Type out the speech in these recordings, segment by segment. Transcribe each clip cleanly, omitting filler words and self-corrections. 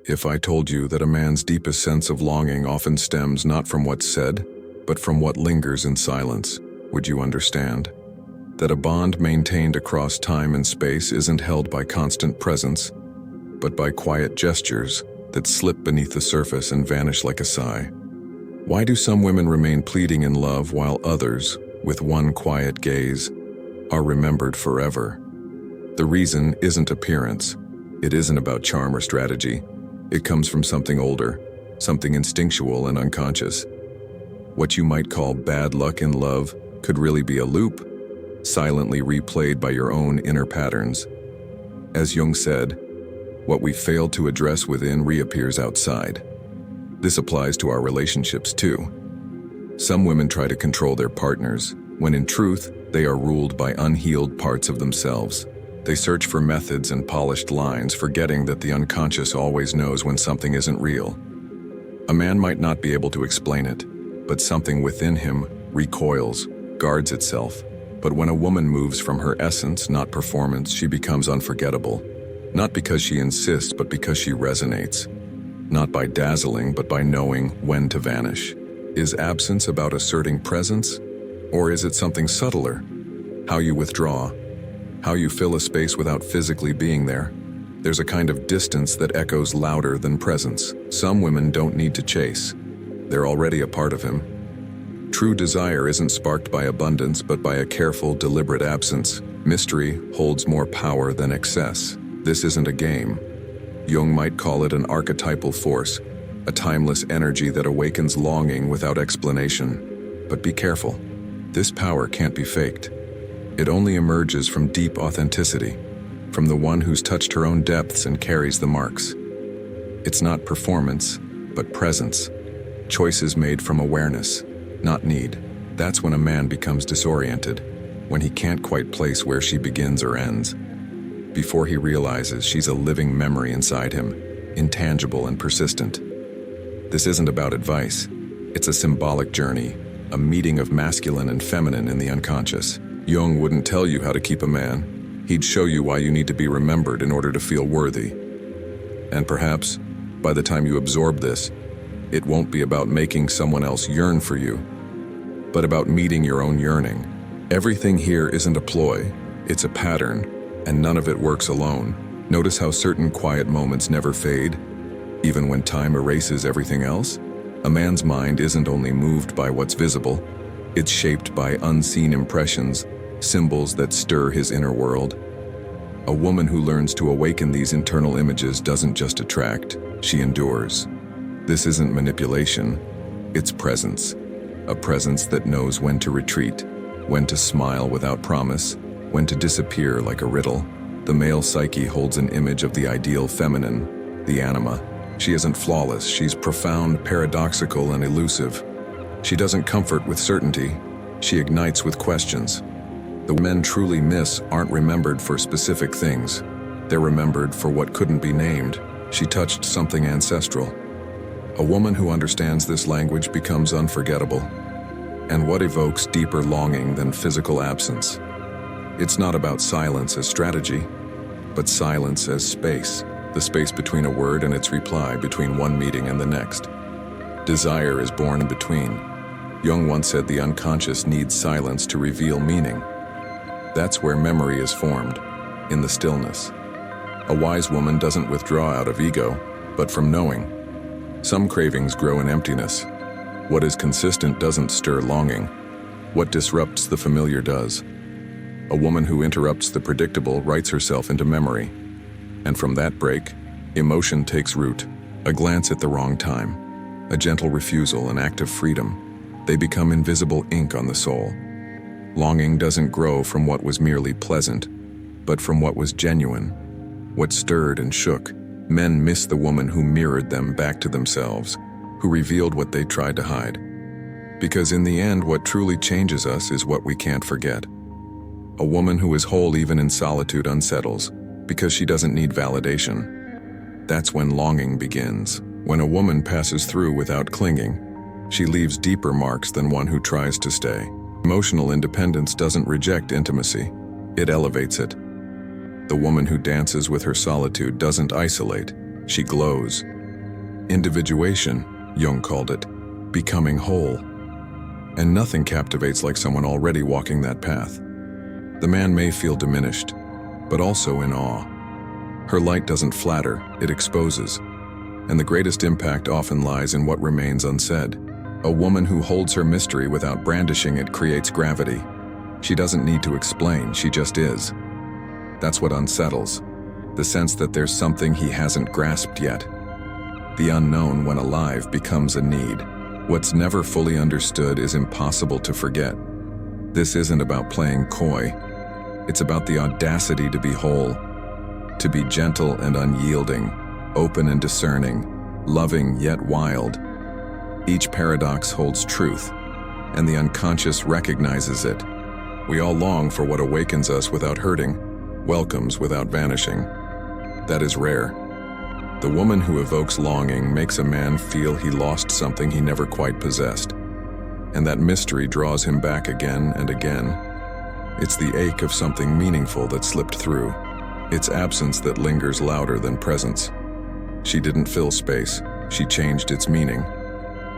If I told you that a man's deepest sense of longing often stems not from what's said, but from what lingers in silence, would you understand? That a bond maintained across time and space isn't held by constant presence, but by quiet gestures that slip beneath the surface and vanish like a sigh. Why do some women remain pleading in love while others, with one quiet gaze, are remembered forever? The reason isn't appearance. It isn't about charm or strategy. It comes from something older, something instinctual and unconscious. What you might call bad luck in love could really be a loop, silently replayed by your own inner patterns. As Jung said, what we fail to address within reappears outside. This applies to our relationships too. Some women try to control their partners, when in truth, they are ruled by unhealed parts of themselves. They search for methods and polished lines, forgetting that the unconscious always knows when something isn't real. A man might not be able to explain it, but something within him recoils, guards itself. But when a woman moves from her essence, not performance, she becomes unforgettable. Not because she insists, but because she resonates. Not by dazzling, but by knowing when to vanish. Is absence about asserting presence? Or is it something subtler? How you withdraw, how you fill a space without physically being there. There's a kind of distance that echoes louder than presence. Some women don't need to chase. They're already a part of him. True desire isn't sparked by abundance, but by a careful, deliberate absence. Mystery holds more power than excess. This isn't a game. Jung might call it an archetypal force, a timeless energy that awakens longing without explanation. But be careful. This power can't be faked. It only emerges from deep authenticity, from the one who's touched her own depths and carries the marks. It's not performance, but presence. Choices made from awareness, not need. That's when a man becomes disoriented, when he can't quite place where she begins or ends. Before he realizes she's a living memory inside him, intangible and persistent. This isn't about advice. It's a symbolic journey, a meeting of masculine and feminine in the unconscious. Jung wouldn't tell you how to keep a man. He'd show you why you need to be remembered in order to feel worthy. And perhaps, by the time you absorb this, it won't be about making someone else yearn for you, but about meeting your own yearning. Everything here isn't a ploy, it's a pattern, and none of it works alone. Notice how certain quiet moments never fade, even when time erases everything else? A man's mind isn't only moved by what's visible, it's shaped by unseen impressions, symbols that stir his inner world. A woman who learns to awaken these internal images doesn't just attract, she endures. This isn't manipulation, it's presence. A presence that knows when to retreat, when to smile without promise, when to disappear like a riddle. The male psyche holds an image of the ideal feminine, the anima. She isn't flawless, she's profound, paradoxical, and elusive. She doesn't comfort with certainty, she ignites with questions. The men truly miss aren't remembered for specific things. They're remembered for what couldn't be named. She touched something ancestral. A woman who understands this language becomes unforgettable. And what evokes deeper longing than physical absence? It's not about silence as strategy, but silence as space, the space between a word and its reply, between one meeting and the next. Desire is born in between. Jung once said the unconscious needs silence to reveal meaning. That's where memory is formed, in the stillness. A wise woman doesn't withdraw out of ego, but from knowing. Some cravings grow in emptiness. What is consistent doesn't stir longing. What disrupts the familiar does. A woman who interrupts the predictable writes herself into memory. And from that break, emotion takes root. A glance at the wrong time, a gentle refusal, an act of freedom. They become invisible ink on the soul. Longing doesn't grow from what was merely pleasant, but from what was genuine, what stirred and shook. Men miss the woman who mirrored them back to themselves, who revealed what they tried to hide. Because in the end, what truly changes us is what we can't forget. A woman who is whole even in solitude unsettles, because she doesn't need validation. That's when longing begins. When a woman passes through without clinging, she leaves deeper marks than one who tries to stay. Emotional independence doesn't reject intimacy, it elevates it. The woman who dances with her solitude doesn't isolate, She glows. Individuation, Jung called it, becoming whole. And nothing captivates like someone already walking that path. The man may feel diminished, but also in awe. Her light doesn't flatter, it exposes. And the greatest impact often lies in what remains unsaid. A woman who holds her mystery without brandishing it creates gravity. She doesn't need to explain, she just is. That's what unsettles, the sense that there's something he hasn't grasped yet. The unknown, when alive, becomes a need. What's never fully understood is impossible to forget. This isn't about playing coy. It's about the audacity to be whole, to be gentle and unyielding, open and discerning, loving yet wild. Each paradox holds truth, and the unconscious recognizes it. We all long for what awakens us without hurting, welcomes without vanishing. That is rare. The woman who evokes longing makes a man feel he lost something he never quite possessed, and that mystery draws him back again and again. It's the ache of something meaningful that slipped through. It's absence that lingers louder than presence. She didn't fill space, she changed its meaning.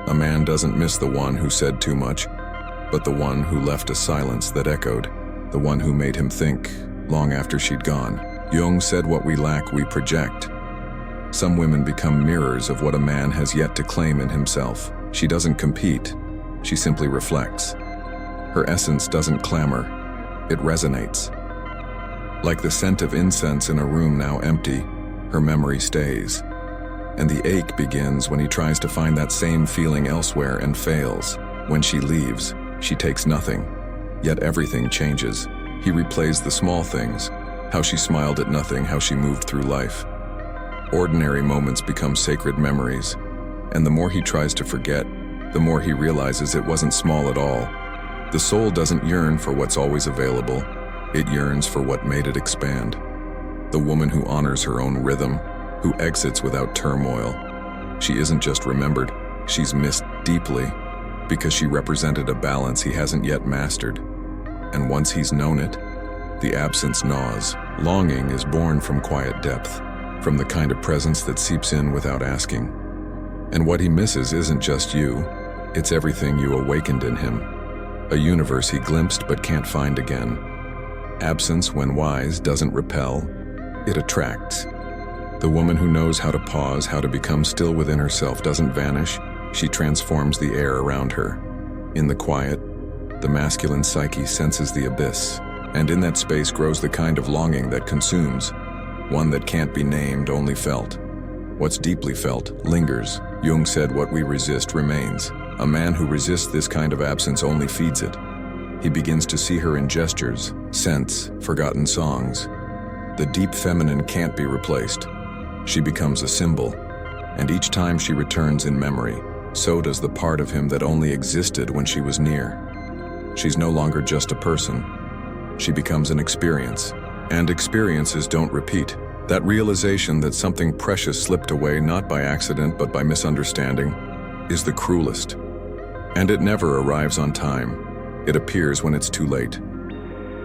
A man doesn't miss the one who said too much, but the one who left a silence that echoed, the one who made him think long after she'd gone. Jung said what we lack, we project. Some women become mirrors of what a man has yet to claim in himself. She doesn't compete, she simply reflects. Her essence doesn't clamor, it resonates. Like the scent of incense in a room now empty, her memory stays. And the ache begins when he tries to find that same feeling elsewhere and fails. When she leaves, she takes nothing, yet everything changes. He replays the small things, how she smiled at nothing, how she moved through life. Ordinary moments become sacred memories, and the more he tries to forget, the more he realizes it wasn't small at all. The soul doesn't yearn for what's always available, it yearns for what made it expand. The woman who honors her own rhythm, who exits without turmoil. She isn't just remembered, she's missed deeply, because she represented a balance he hasn't yet mastered. And once he's known it, the absence gnaws. Longing is born from quiet depth, from the kind of presence that seeps in without asking. And what he misses isn't just you, it's everything you awakened in him. A universe he glimpsed but can't find again. Absence, when wise, doesn't repel, it attracts. The woman who knows how to pause, how to become still within herself doesn't vanish, she transforms the air around her. In the quiet, the masculine psyche senses the abyss, and in that space grows the kind of longing that consumes, one that can't be named, only felt. What's deeply felt lingers. Jung said what we resist remains. A man who resists this kind of absence only feeds it. He begins to see her in gestures, scents, forgotten songs. The deep feminine can't be replaced. She becomes a symbol, and each time she returns in memory, so does the part of him that only existed when she was near. She's no longer just a person. She becomes an experience, and experiences don't repeat. That realization that something precious slipped away not by accident but by misunderstanding is the cruelest. And it never arrives on time. It appears when it's too late.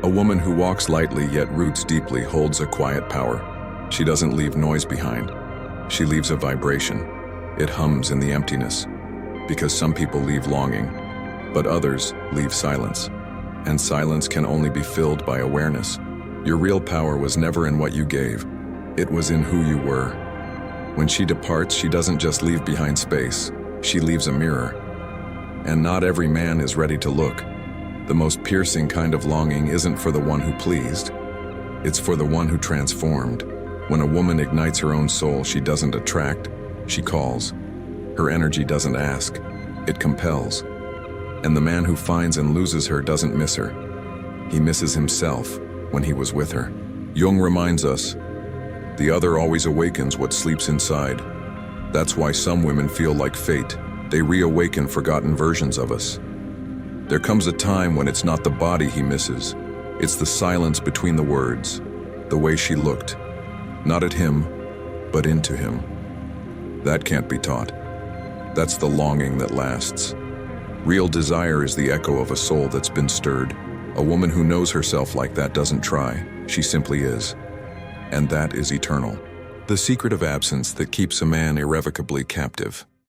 A woman who walks lightly yet roots deeply holds a quiet power. She doesn't leave noise behind. She leaves a vibration. It hums in the emptiness. Because some people leave longing, but others leave silence. And silence can only be filled by awareness. Your real power was never in what you gave. It was in who you were. When she departs, she doesn't just leave behind space. She leaves a mirror. And not every man is ready to look. The most piercing kind of longing isn't for the one who pleased. It's for the one who transformed. When a woman ignites her own soul, she doesn't attract, she calls. Her energy doesn't ask, it compels. And the man who finds and loses her doesn't miss her. He misses himself when he was with her. Jung reminds us, the other always awakens what sleeps inside. That's why some women feel like fate. They reawaken forgotten versions of us. There comes a time when it's not the body he misses. It's the silence between the words, the way she looked, not at him, but into him. That can't be taught. That's the longing that lasts. Real desire is the echo of a soul that's been stirred. A woman who knows herself like that doesn't try, she simply is. And that is eternal. The secret of absence that keeps a man irrevocably captive.